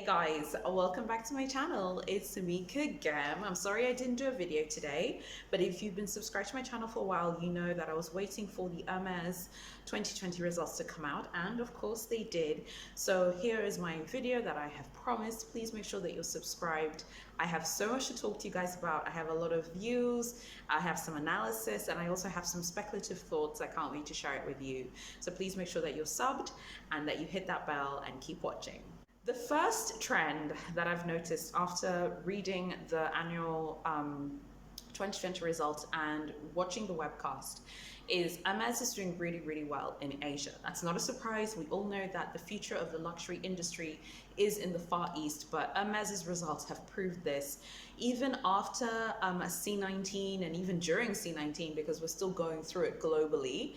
guys, welcome back to my channel. It's Samika again. I'm sorry I didn't do a video today, but if you've been subscribed to my channel for a while, you know that I was waiting for the Hermes 2020 results to come out, and of course they did. So here is my video that I have promised. Please make sure that you're subscribed. I have so much to talk to you guys about. I have a lot of views, I have some analysis, and I also have some speculative thoughts. I can't wait to share it with you. So please make sure that you're subbed and that you hit that bell and keep watching. The first trend that I've noticed after reading the annual 2020 results and watching the webcast is Hermes is doing really well in Asia. That's not a surprise. We all know that the future of the luxury industry is in the Far East, but Hermes's results have proved this. Even after C19 and even during C19, because we're still going through it globally,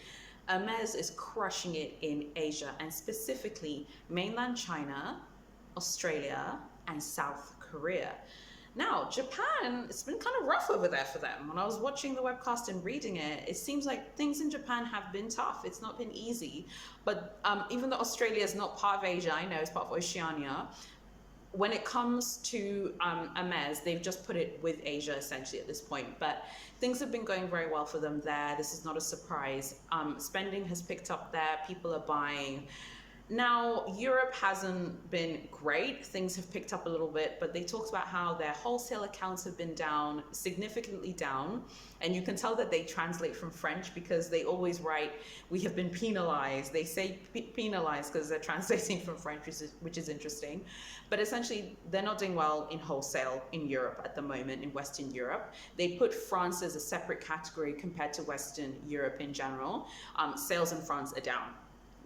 Hermes is crushing it in Asia, and specifically mainland China, Australia, and South Korea. Now, Japan, it's been kind of rough over there for them. When I was watching the webcast and reading it, it seems like things in Japan have been tough. It's not been easy. But even though Australia is not part of Asia, I know it's part of Oceania, when it comes to Hermes, they've just put it with Asia essentially at this point. But things have been going very well for them there. This is not a surprise. Spending has picked up there. People are buying. Now, Europe hasn't been great. Things have picked up a little bit, but they talked about how their wholesale accounts have been down, significantly down. And you can tell that they translate from French because they always write, "We have been penalized." They say penalized because they're translating from French, which is interesting. But essentially, they're not doing well in wholesale in Europe at the moment, in Western Europe. They put France as a separate category compared to Western Europe in general. Sales in France are down.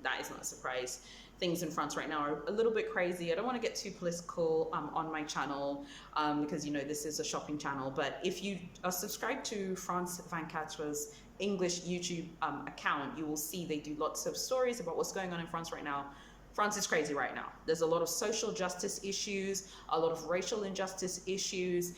That is not a surprise. Things in France right now are a little bit crazy. I don't want to get too political on my channel because, you know, this is a shopping channel. But if you are subscribed to France 24's English YouTube account, you will see they do lots of stories about what's going on in France right now. France is crazy right now. There's a lot of social justice issues, a lot of racial injustice issues.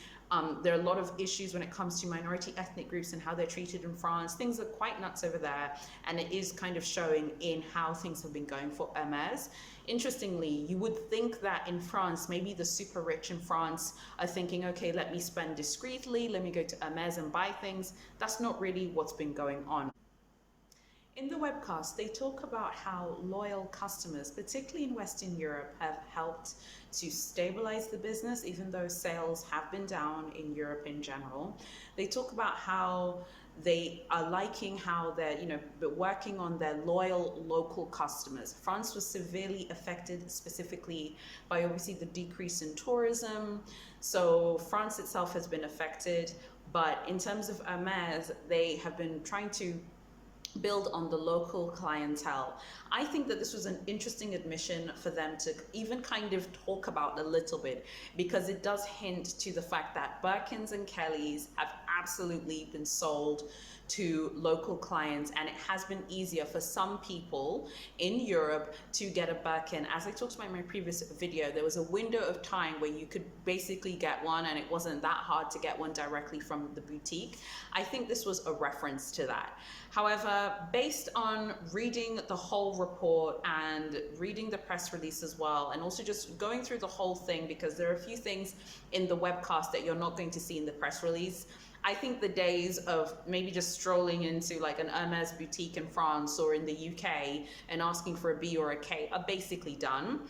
There are a lot of issues when it comes to minority ethnic groups and how they're treated in France. Things are quite nuts over there, and it is kind of showing in how things have been going for Hermes. Interestingly, you would think that in France, maybe the super rich in France are thinking, okay, let me spend discreetly, let me go to Hermes and buy things. That's not really what's been going on. In the webcast, they talk about how loyal customers, particularly in Western Europe, have helped to stabilize the business, even though sales have been down in Europe in general. They talk about how they are liking how they're, working on their loyal local customers. France was severely affected, specifically by obviously the decrease in tourism. So France itself has been affected, but in terms of Hermes, they have been trying to build on the local clientele. I think that this was an interesting admission for them to even kind of talk about a little bit, because it does hint to the fact that Birkins and Kellys have absolutely been sold to local clients, and it has been easier for some people in Europe to get a Birkin. As I talked about in my previous video, there was a window of time where you could basically get one, and it wasn't that hard to get one directly from the boutique. I think this was a reference to that. However, based on reading the whole report and reading the press release as well, and also just going through the whole thing, because there are a few things in the webcast that you're not going to see in the press release, I think the days of maybe just strolling into like an Hermes boutique in France or in the UK and asking for a B or a K are basically done.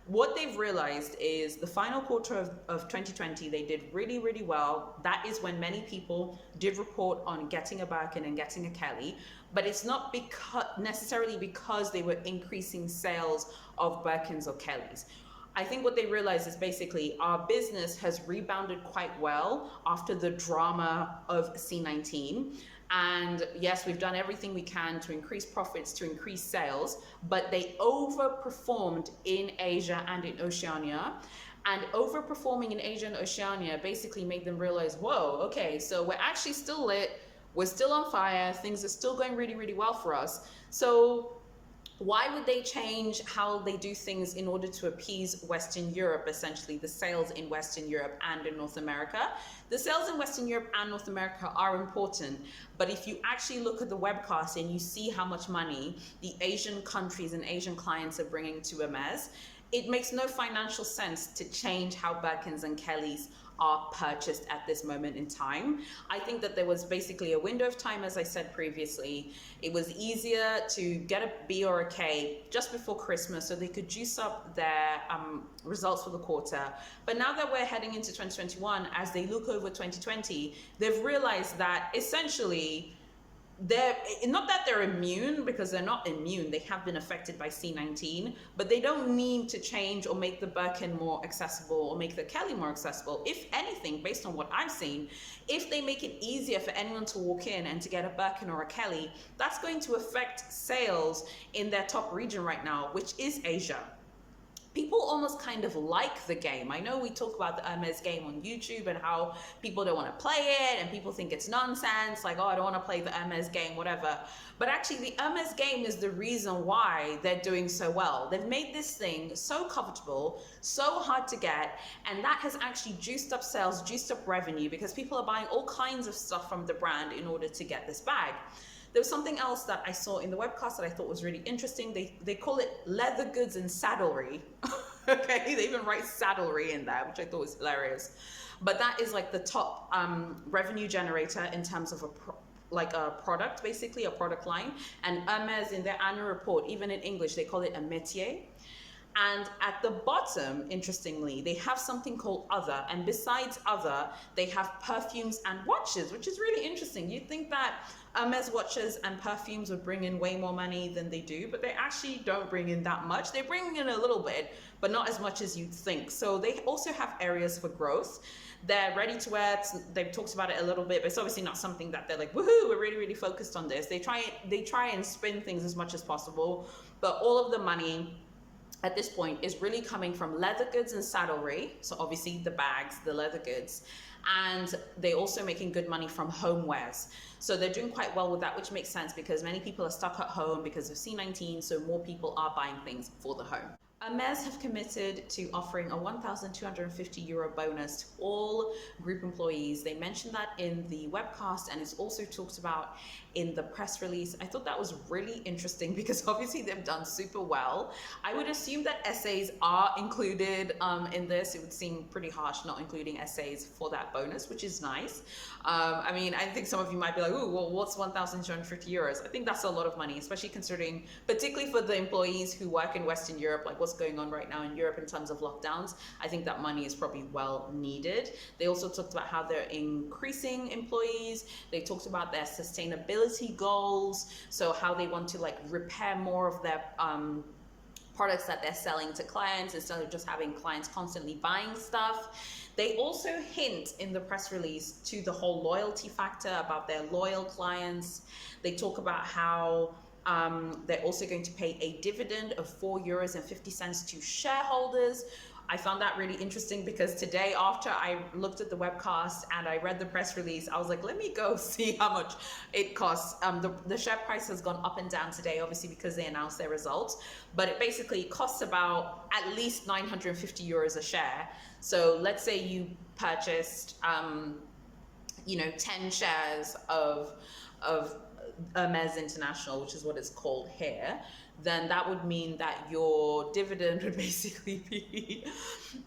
What they've realized is the final quarter of 2020, they did really well. That is when many people did report on getting a Birkin and getting a Kelly, but it's not necessarily because they were increasing sales of Birkins or Kellys. I think what they realized is basically our business has rebounded quite well after the drama of C19. And yes, we've done everything we can to increase profits, to increase sales, but they overperformed in Asia and in Oceania. And overperforming in Asia and Oceania basically made them realize, whoa, okay, so we're actually still lit, we're still on fire, things are still going really well for us. So why would they change how they do things in order to appease Western Europe, essentially the sales in Western Europe and in North America? The sales in Western Europe and North America are important, but if you actually look at the webcast and you see how much money the Asian countries and Asian clients are bringing to Hermes, it makes no financial sense to change how Birkins and Kellys are purchased at this moment in time. I think that there was basically a window of time, as I said previously. It was easier to get a B or a K just before Christmas so they could juice up their results for the quarter. But now that we're heading into 2021, as they look over 2020, they've realized that essentially they're not that they're immune, because they're not immune. They have been affected by C19, but they don't need to change or make the Birkin more accessible or make the Kelly more accessible. If anything, based on what I've seen, if they make it easier for anyone to walk in and to get a Birkin or a Kelly, that's going to affect sales in their top region right now, which is Asia. People almost kind of like the game. I know we talk about the Hermes game on YouTube and how people don't want to play it and people think it's nonsense, like, oh, I don't want to play the Hermes game, whatever. But actually the Hermes game is the reason why they're doing so well. They've made this thing so comfortable, so hard to get, and that has actually juiced up sales, juiced up revenue, because people are buying all kinds of stuff from the brand in order to get this bag. There was something else that I saw in the webcast that I thought was really interesting. They call it leather goods and saddlery. Okay, they even write saddlery in there, which I thought was hilarious. But that is like the top revenue generator in terms of a product, basically a product line. And Hermes, in their annual report, even in English, they call it a métier. And at the bottom, interestingly, they have something called other. And besides other, they have perfumes and watches, which is really interesting. You'd think that Hermes watches and perfumes would bring in way more money than they do, but they actually don't bring in that much. They bring in a little bit, but not as much as you'd think. So they also have areas for growth. They're ready to wear. They've talked about it a little bit, but it's obviously not something that they're like, woohoo, we're really, really focused on this. They try and spin things as much as possible, but all of the money at this point is really coming from leather goods and saddlery. So obviously the bags, the leather goods, and they're also making good money from homewares. So they're doing quite well with that, which makes sense because many people are stuck at home because of C19, so more people are buying things for the home. Hermes have committed to offering a €1,250 bonus to all group employees. They mentioned that in the webcast, and it's also talked about in the press release. I thought that was really interesting because obviously they've done super well. I would assume that essays are included in this. It would seem pretty harsh not including essays for that bonus, which is nice. I mean, I think some of you might be like, oh, well, what's €1,250? I think that's a lot of money, especially considering, particularly for the employees who work in Western Europe, like what's going on right now in Europe in terms of lockdowns. I think that money is probably well needed. They also talked about how they're increasing employees. They talked about their sustainability goals, so how they want to like repair more of their products that they're selling to clients instead of just having clients constantly buying stuff. They also hint in the press release to the whole loyalty factor about their loyal clients. They talk about how they're also going to pay a dividend of €4.50 to shareholders. I found that really interesting because today, after I looked at the webcast and I read the press release, I was like, let me go see how much it costs. The share price has gone up and down today, obviously because they announced their results, but it basically costs about at least €950 a share. So let's say you purchased, 10 shares of Hermes International, which is what it's called here, then that would mean that your dividend would basically be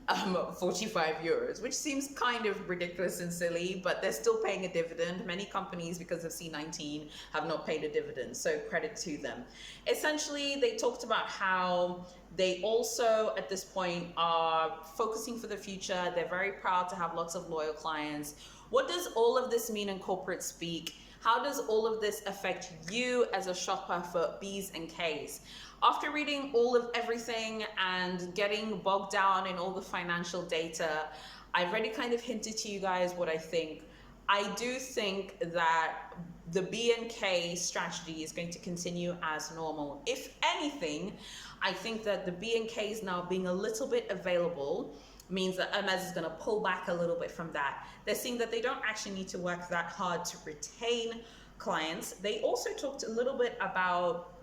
€45, which seems kind of ridiculous and silly, but they're still paying a dividend. Many companies, because of C19, have not paid a dividend, so credit to them. Essentially, they talked about how they also, at this point, are focusing for the future. They're very proud to have lots of loyal clients. What does all of this mean in corporate speak? How does all of this affect you as a shopper for B's and K's? After reading all of everything and getting bogged down in all the financial data, I've already kind of hinted to you guys what I think. I do think that the B and K strategy is going to continue as normal. If anything, I think that the B and K's now being a little bit available means that Hermes is going to pull back a little bit from that. They're seeing that they don't actually need to work that hard to retain clients. They also talked a little bit about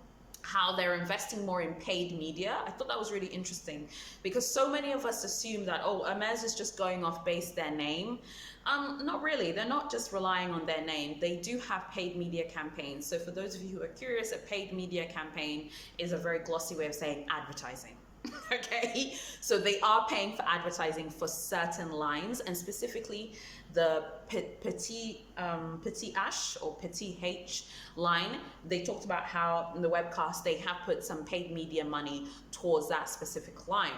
how they're investing more in paid media. I thought that was really interesting because so many of us assume that, oh, Hermes is just going off base their name. Not really. They're not just relying on their name. They do have paid media campaigns. So for those of you who are curious, a paid media campaign is a very glossy way of saying advertising. Okay, so they are paying for advertising for certain lines, and specifically the petit h or petit h line. They talked about how in the webcast they have put some paid media money towards that specific line.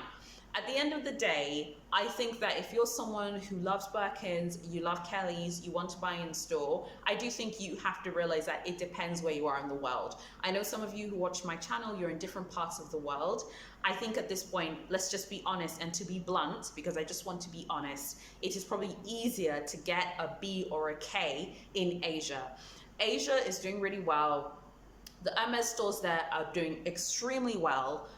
At the end of the day, I think that if you're someone who loves Birkins, you love Kellys, you want to buy in store, I do think you have to realize that it depends where you are in the world. I know some of you who watch my channel, you're in different parts of the world. I think at this point, let's just be honest, and to be blunt, because I just want to be honest, it is probably easier to get a B or a K in Asia. Asia is doing really well. The Hermes stores there are doing extremely well.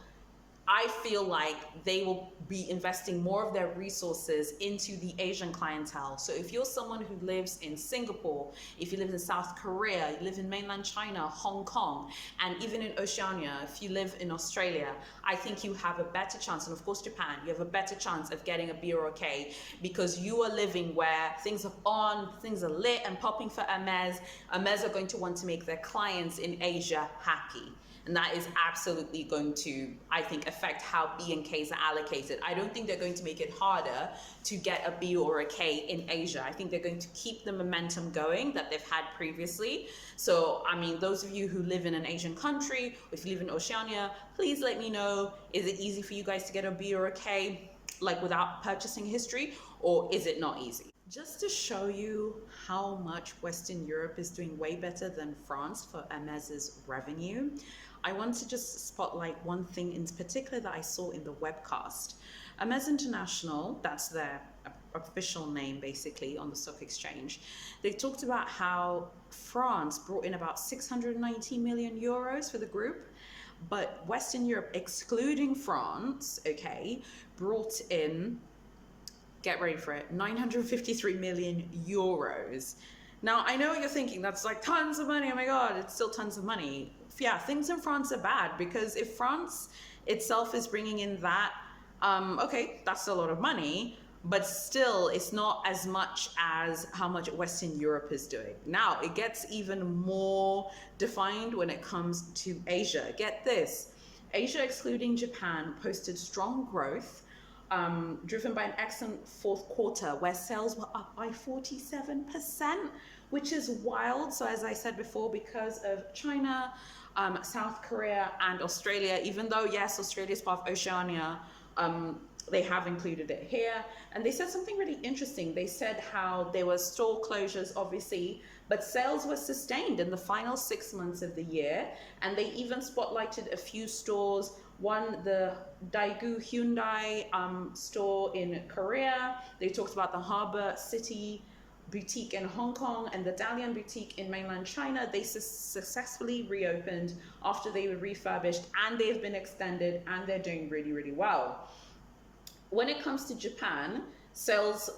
I feel like they will be investing more of their resources into the Asian clientele. So if you're someone who lives in Singapore, if you live in South Korea, you live in mainland China, Hong Kong, and even in Oceania, if you live in Australia, I think you have a better chance, and of course Japan, you have a better chance of getting a B or a K, because you are living where things are on, things are lit and popping for Hermes. Hermes are going to want to make their clients in Asia happy. And that is absolutely going to, I think, affect how B and Ks are allocated. I don't think they're going to make it harder to get a B or a K in Asia. I think they're going to keep the momentum going that they've had previously. So, I mean, those of you who live in an Asian country, or if you live in Oceania, please let me know, is it easy for you guys to get a B or a K, like without purchasing history, or is it not easy? Just to show you how much Western Europe is doing way better than France for Hermes's revenue, I want to just spotlight one thing in particular that I saw in the webcast. Hermes International, that's their official name basically on the stock exchange, they talked about how France brought in about 690 million euros for the group, but Western Europe, excluding France, okay, brought in, get ready for it, 953 million euros. Now, I know what you're thinking, that's like tons of money, oh my God, it's still tons of money. Yeah, things in France are bad, because if France itself is bringing in that, okay, that's a lot of money, but still it's not as much as how much Western Europe is doing. Now, it gets even more defined when it comes to Asia. Get this, Asia excluding Japan posted strong growth, driven by an excellent fourth quarter where sales were up by 47%, which is wild. So as I said before, because of China, South Korea and Australia, even though yes, Australia is part of Oceania, they have included it here. And they said something really interesting. They said how there were store closures, obviously, but sales were sustained in the final 6 months of the year. And they even spotlighted a few stores. One, the Daegu Hyundai store in Korea. They talked about the Harbor City boutique in Hong Kong and the Dalian boutique in mainland China. They successfully reopened after they were refurbished, and they've been extended, and they're doing really, really well. When it comes to Japan, sales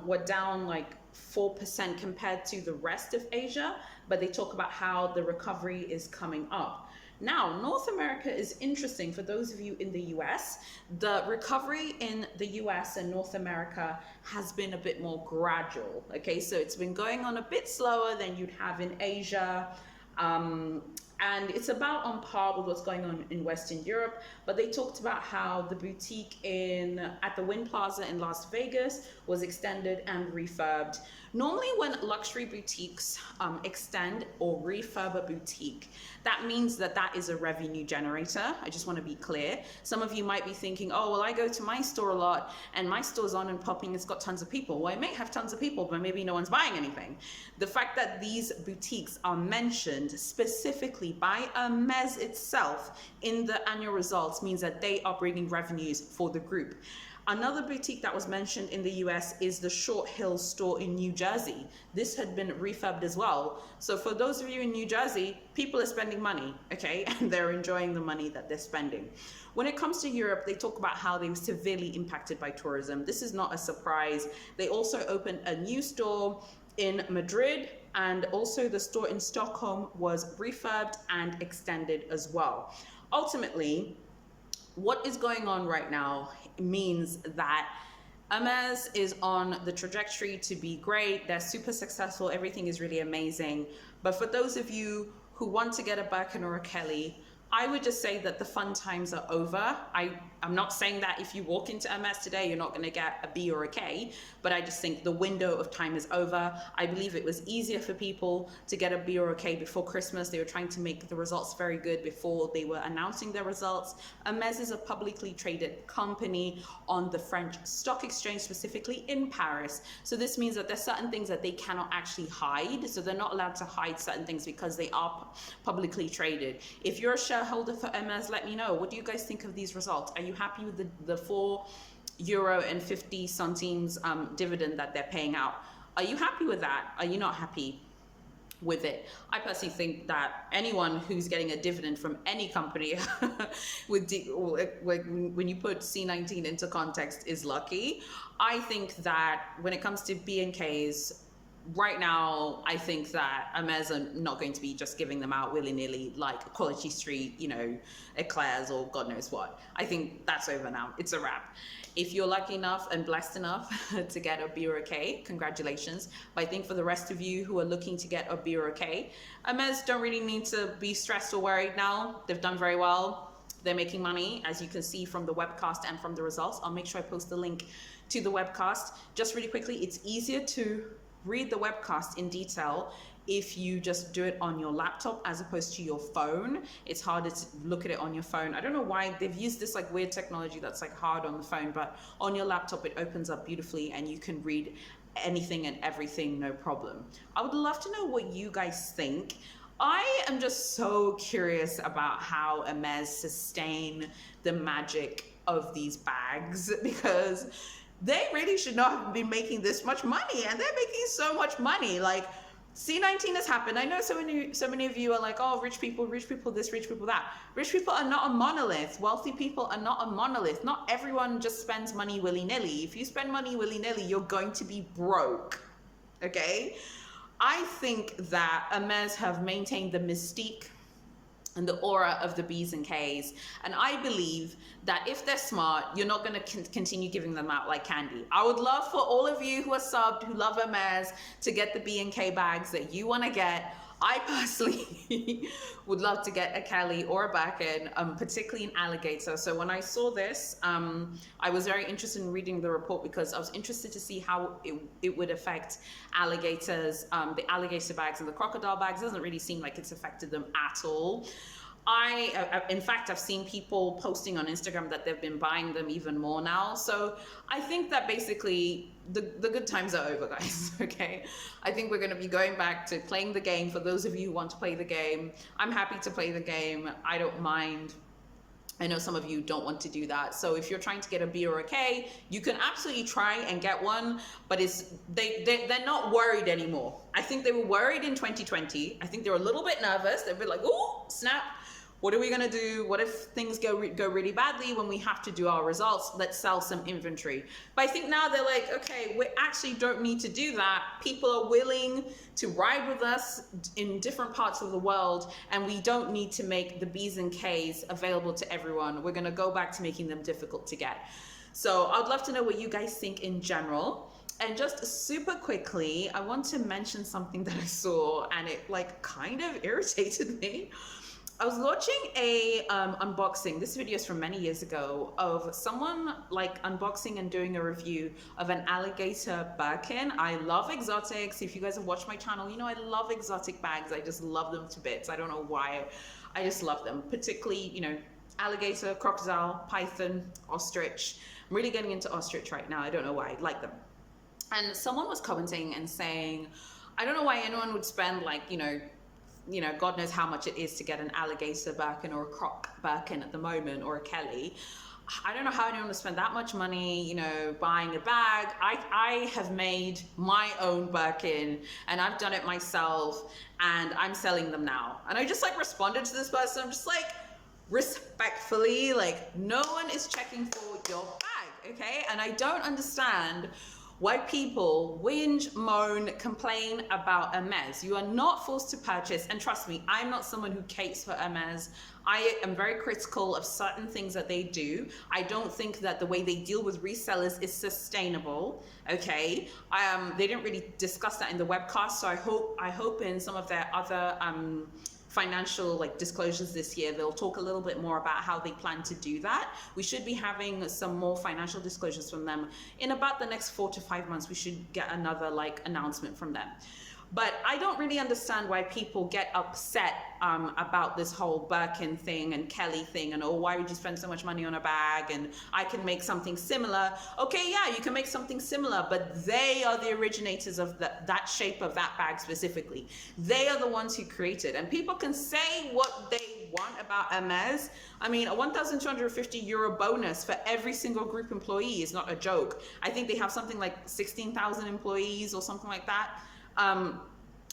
were down like 4% compared to the rest of Asia, but they talk about how the recovery is coming up. Now, North America is interesting for those of you in the US. The recovery in the US and North America has been a bit more gradual. Okay, so it's been going on a bit slower than you'd have in Asia. And it's about on par with what's going on in Western Europe. But they talked about how the boutique at the Wynn Plaza in Las Vegas was extended and refurbed. Normally when luxury boutiques extend or refurb a boutique, that means that that is a revenue generator. I just want to be clear. Some of you might be thinking, oh, well, I go to my store a lot and my store's on and popping, it's got tons of people. Well, it may have tons of people, but maybe no one's buying anything. The fact that these boutiques are mentioned specifically by Hermes itself in the annual results means that they are bringing revenues for the group. Another boutique that was mentioned in the US is the Short Hills store in New Jersey. This had been refurbed as well. So for those of you in New Jersey, people are spending money, okay? And they're enjoying the money that they're spending. When it comes to Europe, they talk about how they were severely impacted by tourism. This is not a surprise. They also opened a new store in Madrid, and also the store in Stockholm was refurbed and extended as well. Ultimately, what is going on right now means that Hermes is on the trajectory to be great. They're super successful. Everything is really amazing. But for those of you who want to get a Birkin or a Kelly, I would just say that the fun times are over. I I'm not saying that if you walk into Hermes today, you're not going to get a B or a K, but I just think the window of time is over. I believe it was easier for people to get a B or a K before Christmas. They were trying to make the results very good before they were announcing their results. Hermes is a publicly traded company on the French stock exchange, specifically in Paris. So this means that there's certain things that they cannot actually hide. So they're not allowed to hide certain things because they are publicly traded. If you're a shareholder for Hermes, let me know. What do you guys think of these results? Are you happy with the €4.50 dividend that they're paying out? Are you happy with that? Are you not happy with it? I personally think that anyone who's getting a dividend from any company when you put C19 into context is lucky. I think that when it comes to B&Ks, right now, I think that Hermes are not going to be just giving them out willy-nilly like Quality Street, you know, eclairs or God knows what. I think that's over now. It's a wrap. If you're lucky enough and blessed enough to get a B or a K, congratulations. But I think for the rest of you who are looking to get a B or a K, Hermes don't really need to be stressed or worried now. They've done very well. They're making money, as you can see from the webcast and from the results. I'll make sure I post the link to the webcast. Just really quickly, it's easier to read the webcast in detail if you just do it on your laptop as opposed to your phone. It's harder to look at it on your phone. I don't know why they've used this like weird technology that's like hard on the phone, but on your laptop it opens up beautifully and you can read anything and everything, no problem. I would love to know what you guys think. I am just so curious about how Hermes sustain the magic of these bags, because they really should not have been making this much money, and they're making so much money. Like, C19 has happened. I know so many of you are like, oh, rich people this, rich people that. Rich people are not a monolith. Wealthy people are not a monolith. Not everyone just spends money willy-nilly. If you spend money willy-nilly, you're going to be broke, okay? I think that Hermes have maintained the mystique and the aura of the B's and K's. And I believe that if they're smart, you're not going to continue giving them out like candy. I would love for all of you who are subbed, who love Hermes, to get the B and K bags that you want to get. I personally would love to get a Kelly or a Birkin, particularly an alligator. So when I saw this, I was very interested in reading the report because I was interested to see how it would affect alligators, the alligator bags and the crocodile bags. It doesn't really seem like it's affected them at all. In fact, I've seen people posting on Instagram that they've been buying them even more now. So I think that basically the good times are over, guys, okay? I think we're going to be going back to playing the game. For those of you who want to play the game, I'm happy to play the game. I don't mind. I know some of you don't want to do that. So if you're trying to get a B or a K, you can absolutely try and get one, but they're not worried anymore. I think they were worried in 2020. I think they were a little bit nervous. They'd be like, ooh, snap. What are we going to do? What if things go really badly when we have to do our results? Let's sell some inventory. But I think now they're like, okay, we actually don't need to do that. People are willing to ride with us in different parts of the world, and we don't need to make the B's and K's available to everyone. We're going to go back to making them difficult to get. So I'd love to know what you guys think in general. And just super quickly, I want to mention something that I saw and it like kind of irritated me. I was watching a unboxing, this video is from many years ago, of someone like unboxing and doing a review of an alligator Birkin. I love exotics. If you guys have watched my channel, you know I love exotic bags. I just love them to bits. I don't know why. I just love them, particularly, you know, alligator, crocodile, python, ostrich. I'm really getting into ostrich right now. I don't know why. I like them. And someone was commenting and saying, I don't know why anyone would spend like, you know, God knows how much it is to get an alligator Birkin or a croc Birkin at the moment, or a Kelly. I don't know how anyone would spend that much money, you know, buying a bag. I have made my own Birkin and I've done it myself and I'm selling them now. And I just like responded to this person. I'm just like, respectfully, like, no one is checking for your bag, okay? And I don't understand why people whinge, moan, complain about Hermes. You are not forced to purchase, and trust me, I'm not someone who capes for Hermes. I am very critical of certain things that they do. I don't think that the way they deal with resellers is sustainable, okay? They didn't really discuss that in the webcast, so I hope in some of their other financial like disclosures this year. They'll talk a little bit more about how they plan to do that. We should be having some more financial disclosures from them in about the next 4 to 5 months. We should get another like announcement from them. But I don't really understand why people get upset about this whole Birkin thing and Kelly thing, and oh, why would you spend so much money on a bag, and I can make something similar. Okay, yeah, you can make something similar, but they are the originators of that shape of that bag specifically. They are the ones who created, and people can say what they want about Hermes. I mean, a 1,250 euro bonus for every single group employee is not a joke. I think they have something like 16,000 employees or something like that.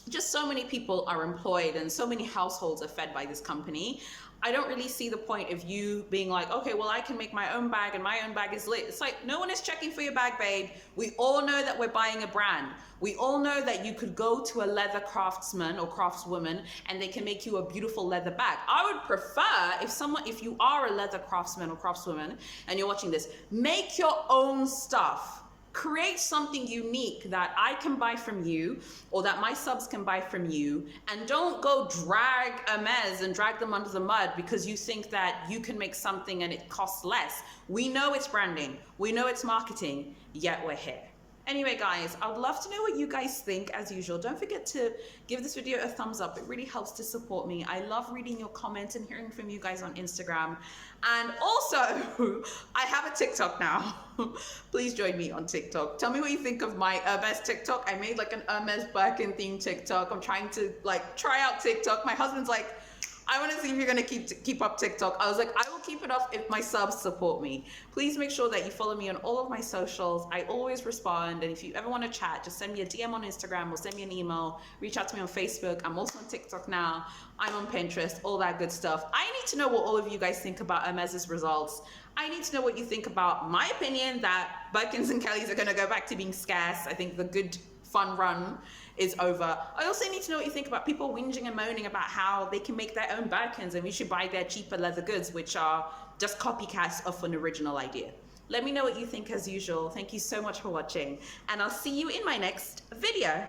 Just so many people are employed and so many households are fed by this company. I don't really see the point of you being like, okay, well, I can make my own bag and my own bag is lit. It's like, no one is checking for your bag, babe. We all know that we're buying a brand. We all know that you could go to a leather craftsman or craftswoman and they can make you a beautiful leather bag. I would prefer if you are a leather craftsman or craftswoman and you're watching this, make your own stuff. Create something unique that I can buy from you or that my subs can buy from you, and don't go drag Hermes and drag them under the mud because you think that you can make something and it costs less. We know it's branding, we know it's marketing, yet we're here. Anyway, guys, I would love to know what you guys think as usual. Don't forget to give this video a thumbs up. It really helps to support me. I love reading your comments and hearing from you guys on Instagram. And also, I have a TikTok now. Please join me on TikTok. Tell me what you think of my Hermes TikTok. I made like an Hermes Birkin themed TikTok. I'm trying to like try out TikTok. My husband's like, I want to see if you're going to keep up TikTok. I was like, I will keep it up if my subs support me. Please make sure that you follow me on all of my socials. I always respond. And if you ever want to chat, just send me a DM on Instagram or send me an email. Reach out to me on Facebook. I'm also on TikTok now. I'm on Pinterest, all that good stuff. I need to know what all of you guys think about Hermes's results. I need to know what you think about my opinion that Birkins and Kellys are going to go back to being scarce. I think the good fun run is over. I also need to know what you think about people whinging and moaning about how they can make their own Birkins and we should buy their cheaper leather goods, which are just copycats of an original idea. Let me know what you think as usual. Thank you so much for watching, and I'll see you in my next video.